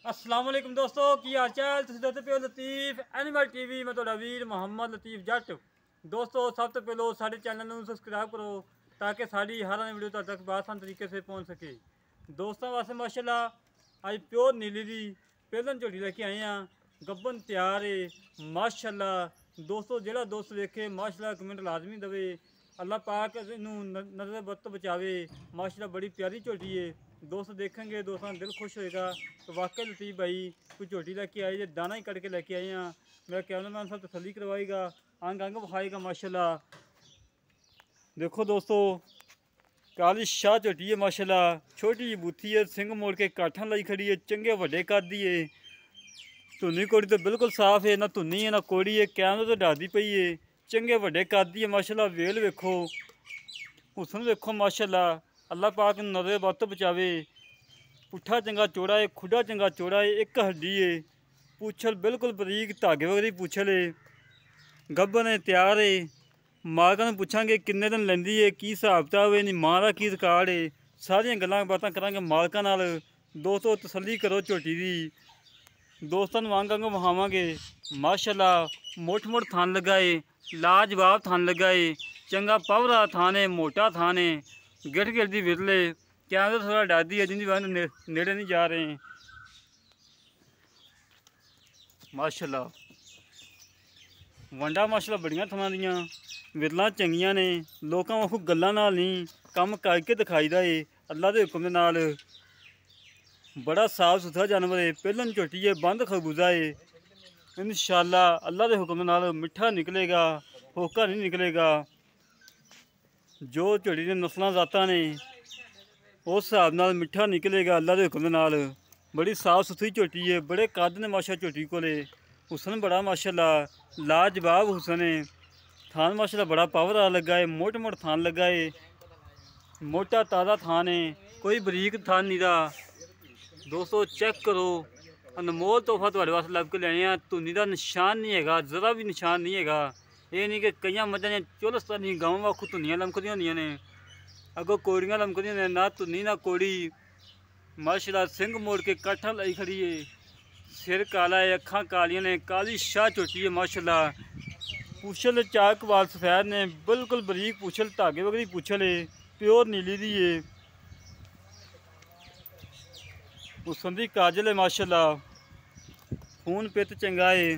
अस्सलाम वालेकुम दोस्तों की हाल चाल तुसीं देखते पे हो लतीफ एनिमल टीवी मैं ਤੁਹਾਡਾ ਵੀਰ ਮੁਹੰਮਦ ਲਤੀਫ ਜੱਟ ਦੋਸਤੋ ਸਭ ਤੋਂ ਪਹਿਲਾਂ ਸਾਡੇ ਚੈਨਲ ਨੂੰ ਸਬਸਕ੍ਰਾइब करो ताकि साड़ी हर आने वीडियो तक आसान तरीके से पहुंच सके। दोस्तों वास्ते माशाल्लाह अज प्योर नीली दी पहलन झोटी लेके आए हैं गब्बन तैयार है माशाल्लाह। दोस्तों जेड़ा दोस्त देखे माशाल्लाह कमेंट लाजमी दवे अल्लाह पाक इनू नजर बद बचावे। माशाल्लाह बड़ी प्यारी झोटी है दोस्त देखेंगे दोस्तों दिल खुश होएगा। तो वाकई लतीफ भाई कोई झोटी लेके आए जो दाना ही कट के लेके आए हैं। मेरा कैमरामैन सब तसल्ली करवाएगा अंग अंग विखाएगा माशाल्लाह। देखो दोस्तों काली शाह झोटी है माशाल्लाह छोटी जी बूथी है सिंह मोड़ के काठा लाई खड़ी है चंगे वड्डे कद दी है। धुनी कोड़ी तो बिल्कुल साफ है ना धुनी है ना कोड़ी है कैमरे तो डरती पई है चंगे वड्डे कद दी है माशाल्लाह। वेल वेखो हुसन वेखो माशाल्लाह अल्लाह पाक नजर बद बचावे। पुट्ठा चंगा चौड़ा है खुडा चंगा चौड़ा है एक हड्डी है पूछल बिल्कुल बरीक धागे वगैरह पूछल है गब्बन है तैयार है। मालका नूं पुछांगे किन्ने दिन लैंदी है की हिसाब किताब है मां का की रिकॉर्ड है सारियां गल्लां बातां करांगे मालका नाल। दोस्तों तसल्ली करो झोटी दी दोस्तां नूं अंग अंग विखावांगे माशाल्लाह। मुठ मुठ थान लगा है लाजवाब थान लगा है चंगा पावरा थान है मोटा थान है गिठ गिठ दी विरले क्या थोड़ा डरदी है जिंदी वजह नेड़े नहीं जा रहे हैं माशाल्लाह। वंडा माशाल्लाह बड़ियां थमां दियां विरलां चंगियां ने लोकां वांगू गल्लां नाल नहीं काम करके दिखाईदा है अल्लाह के हुक्म दे नाल। बड़ा साफ सुथरा जानवर है पहलन झोटी है बंद खरबूजा है इंशाअल्लाह अल्लाह के हुक्म दे नाल मिठा निकलेगा होका नहीं निकलेगा। जो झोटी दी नस्लां जातां ने उस हिसाब नाल मिठा निकलेगा अल्लाह के हुक्म दे नाल। बड़ी साफ सुथरी झोटी है बड़े कद ने माशा झोटी कोले हुसन बड़ा माशाल्लाह लाजवाब हुसन है। थान माशाल्लाह बड़ा पावर आ लगा है मोट मोट थान लगा है मोटा ताज़ा थान है कोई बरीक थान नहीं रहा। दोस्तों चेक करो अनमोल तोहफा तुहाडे वास्ते लभ के लिआए हैं धुनी का निशान नहीं है जरा भी निशान नहीं है। ये नहीं कि कई मझां ने चोलस्तानी गांव वाखू धुनियां लमकदियां होंदियां ने अगों कोड़ियां लमकदियां ने ना धुनी ना कोड़ी माशाल्लाह। सिंह मोड़ के काठा लाई खड़ी है सिर काला है अखां कालियां ने काली शाह झोटी है माशाल्लाह। पूछल चाक वाल सफेद ने बिल्कुल बरीक पूछल धागे वगैरह पूछल है प्योर नीली दी है हुसन दी काजल है माशाल्लाह। खून पित चंगा है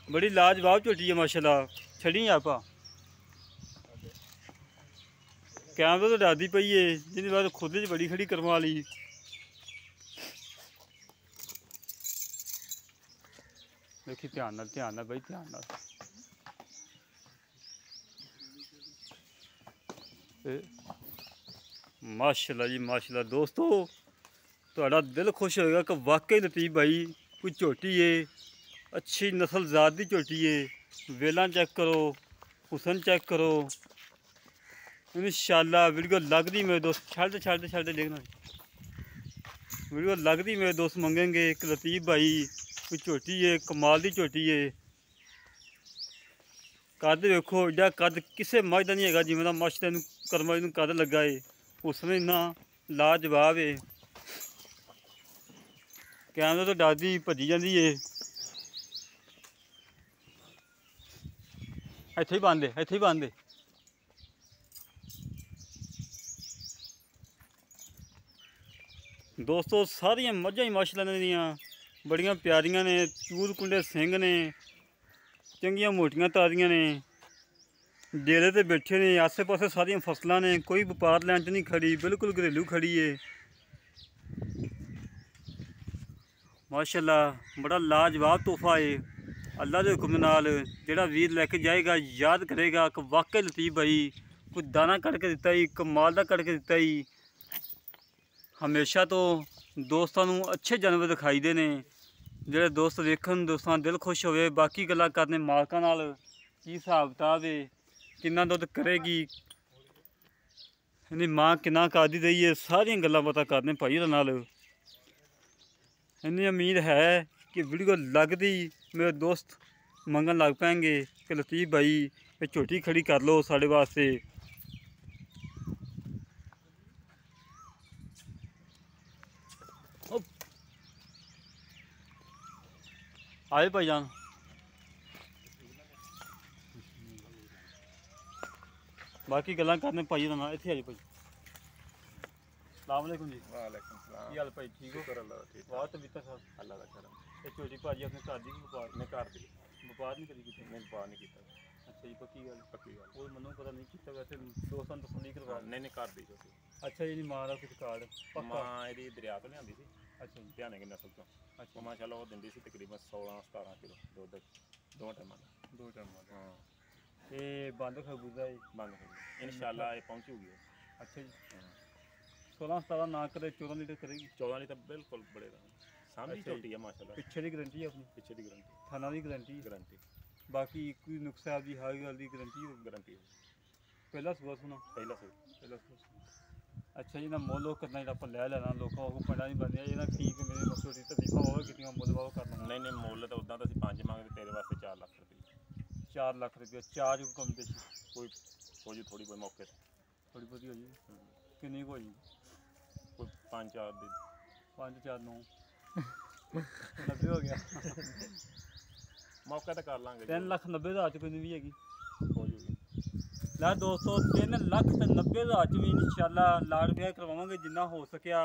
बड़ी लाजवाब झोटी है माशाल्लाह। छड़ी आपा कैमरे तो डरती पई है जिंदी बाद खुद च बड़ी खड़ी करवा ली। देखी ध्यान नाल बई ध्यान नाल माशाल्लाह जी माशाल्लाह। दोस्तों थोड़ा दिल खुश होएगा कि वाकई लतीफ भाई कोई झोटी है अच्छी नस्ल ज़ात की झोटी है। वेलां चेक करो हुसन चेक करो इंशाअल्लाह। वीडियो लगती मेरे दोस्त छड़ देखना वीडियो लगती मेरे दोस्त मंगेंगे कि लतीफ भाई कोई झोटी है कमाल की झोटी है। कद वेखो एडा कद किसी मझ का नहीं है जिमें का मछ तेन कर्मा कद लगा है उसमें इन्ना लाजवाब है। कैमरे तो डरती भजी जाती है इत्थे ही बंद दोस्तों सारिया मझां ही माशाल्लाह दियां बड़ियां प्यारियां ने चूर कुंडे सिंह ने चंगियां मोटियां तारियां ने डेरे ते बैठे ने आसे पासे सारियां फसलां ने कोई व्यापार लैन च नहीं खड़ी बिल्कुल घरेलू खड़ी है माशाल्लाह। बड़ा लाजवाब तोहफा है अल्लाह के हुक्म नाल जेड़ा वीर लैके जाएगा याद करेगा कि वाकई लतीफ भाई कोई दाना कट के दिता ही कमाल का कट के दिता ही। हमेशा तो दोस्तों अच्छे जानवर दिखाई दे ने जेड़े दोस्त वेखन दोस्तों दिल खुश होवे। बाकी गल्लां करने मालकां नाल की हिसाब किताब है किन्ना दुध करेगी इन्नी मां किन्ना कादी रही है सारियां गल्लां बातां करने भाई नाल। इन्नी उम्मीद है कि वीडियो लगती मेरे दोस्त मंगन लग पैंगे कि लतीफ भाई ये झोटी खड़ी कर लो साढ़े वास्ते। आए भाईजान बाकी गल्लां करने भाई दा नां इत्थे आ जी भाई सलाम जी वालेकुम सलाम की हाल भाई ठीक हो शुक्र अल्लाह दा ठीक वाह तबीयत साहब अल्लाह दा करम ये छोटी भाजी अपने घर दी व्यापार मैं घर दी व्यापार नहीं करी किसी मैं बाहर नहीं कीता अच्छा जी पक्की गल पक्की गल वो मनो पता नहीं किता वैसे दोस्तां तसल्ली करवा नहीं नहीं घर दी छोटी अच्छा जी नहीं मां दा कुछ कार्ड पक्का मां ਇਹਦੀ ਦਰਿਆ ਤੋਂ ਲਿਆਂਦੀ ਸੀ अच्छा जी ਧਿਆਨੇ ਕੀ ਨਸਲ ਤੋਂ अच्छा ਉਹ ਮਾਸ਼ਾਅੱਲਾ ਉਹ ਦਿੰਦੀ ਸੀ ਤਕਰੀਬਨ 16-17 ਕਿਲੋ ਦੁੱਧ ਦੋ ਟਾਈਮਾਂ ਦਾ दो टाइम बाद ਹਾਂ ये बंद खरबूजा है ਬੰਦ ਹੋ ਗਈ ਇਨਸ਼ਾਅੱਲਾ ਇਹ ਪਹੁੰਚੂਗੀ अच्छा जी 16-17 ना करे 14 लीटर करेगी 14 ਲਈ ਤਾਂ ਬਿਲਕੁਲ ਬੜੇਗਾ ਸਾਹਮਣੇ ਅੱਛਾ ਜੀ। ਝੋਟੀ ਹੈ ਮਾਸ਼ਾਅੱਲਾ पिछे की गारंटी है अपनी ਪਿੱਛੇ ਦੀ ਗਾਰੰਟੀ थाना की गारंटी ਗਾਰੰਟੀ बाकी कोई नुकसा आपकी हर गल की गारंटी होगी ਗਾਰੰਟੀ पहला सुबह सुना ਪਹਿਲਾ ਸੋ पहला सुबह सुना अच्छा जी ना मोल करना जो आप लै लेना लोगों को पिंडा नहीं बनया ये ना ठीक मेरे छोटी तरीफा हो कि मुल वाह करना ਨਹੀਂ ਨਹੀਂ ਮੁੱਲ ਤਾਂ ਉਦਾਂ ਤਾਂ ਅਸੀਂ 5 ਮੰਗਦੇ ਤੇਰੇ ਵਾਸਤੇ 4 ਲੱਖ ਰੁਪਏ 4 लाख रुपया चार्ज को कम बेची ਕੋਈ ਹੋ ਜੂ ਥੋੜੀ ਬਹੁਤ ਮੌਕੇ ਤੇ थोड़ी बहुत हो जी किन्नी को हो जी ਕੋਈ 5-4 ਦੀ 5 4 9 90 हो गया ਮੌਕੇ ਤੇ ਕਰ ਲਾਂਗੇ 3 ਲੱਖ 90 ਹਜ਼ਾਰ ਚ ਕੋਈ ਨਹੀਂ ਵੀ ਹੈਗੀ ਹੋ ਜੂਗੀ ਲੈ ਦੋਸਤੋ 3 ਲੱਖ ਤੇ 90 ਹਜ਼ਾਰ ਚ ਵੀ ਇਨਸ਼ਾਅੱਲਾ ਲਾੜ ਵਿਆਹ ਕਰਵਾਵਾਂਗੇ ਜਿੰਨਾ ਹੋ ਸਕਿਆ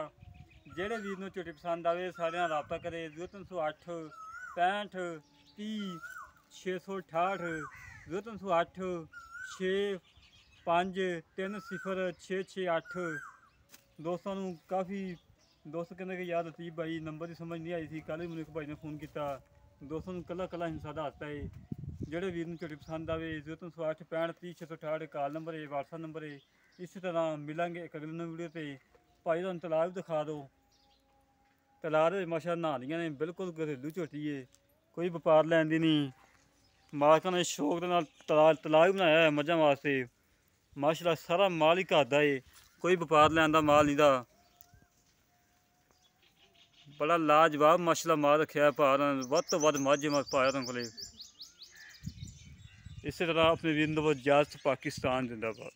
ਜਿਹੜੇ ਵੀਰ ਨੂੰ ਝੋਟੀ ਪਸੰਦ ਆਵੇ ਸਾਰਿਆਂ ਨਾਲ ਰਾਬਤਾ ਕਰੇ 0308 65 30 668 0308 65 30 668 ਦੋਸਤਾਂ ਨੂੰ ਕਾਫੀ ਦੋਸਤ ਕਹਿੰਦੇ ਕਿ ਯਾਰ ਲਤੀਫ ਭਾਈ ਨੰਬਰ ਦੀ ਸਮਝ ਨਹੀਂ ਆਈ ਸੀ ਕੱਲ੍ਹ ਵੀ ਮੈਨੂੰ ਇੱਕ ਭਾਈ ਨੇ ਫੋਨ ਕੀਤਾ ਦੋਸਤਾਂ ਨੂੰ ਕੱਲਾ ਹਿੰਸਾ ਦਾ ਹੱਸਤਾ ਹੈ ਜਿਹੜੇ ਵੀਰ ਨੂੰ ਝੋਟੀ ਪਸੰਦ ਆਵੇ 0308 65 30 668 ਕਾਲ ਨੰਬਰ ਹੈ WhatsApp ਨੰਬਰ ਹੈ ਇਸੇ ਤਰ੍ਹਾਂ ਮਿਲਾਂਗੇ ਇੱਕ ਅਗਲੀ ਵੀਡੀਓ ਤੇ ਭਾਈ ਤੁਹਾਨੂੰ ਤਲਾਕ ਵੀ ਦਿਖਾ ਦਿਓ ਤਲਾਕ ਦੇ ਮਾਸ਼ਾ ਨਹਾਉਂਦੀਆਂ ਨੇ ਬਿਲਕੁਲ ਘਰੇਲੂ ਝੋਟੀ ਹੈ ਕੋਈ ਵਪਾਰ ਲੈਣ ਦੀ ਨਹੀਂ ਮਾਲਕਾਂ ਨੇ ਸ਼ੌਕ ਦੇ ਨਾਲ ਤਲਾਕ ਵੀ ਬਣਾਇਆ ਹੈ ਮੱਝਾਂ ਵਾਸਤੇ ਮਾਸ਼ਾਅੱਲਾ ਸਾਰਾ ਮਾਲ ਹੀ ਘਰ ਦਾ ਹੈ ਕੋਈ ਵਪਾਰ ਲੈਣ ਦਾ ਮਾਲ ਨਹੀਂ ਦਾ ਬੜਾ ਲਾਜਵਾਬ ਮਾਸ਼ਾਅੱਲਾ ਮਾਲ ਰੱਖਿਆ ਭਾਅ ਵੱਧ ਤੋਂ ਵੱਧ ਮੱਝ ਪਾਇਆ ਉਹਨਾਂ ਕੋਲੇ ਇਸੇ ਤਰ੍ਹਾਂ ਆਪਣੇ ਵੀਰ ਨੂੰ ਇਜਾਜ਼ਤ ਪਾਕਿਸਤਾਨ ਜ਼ਿੰਦਾਬਾਦ।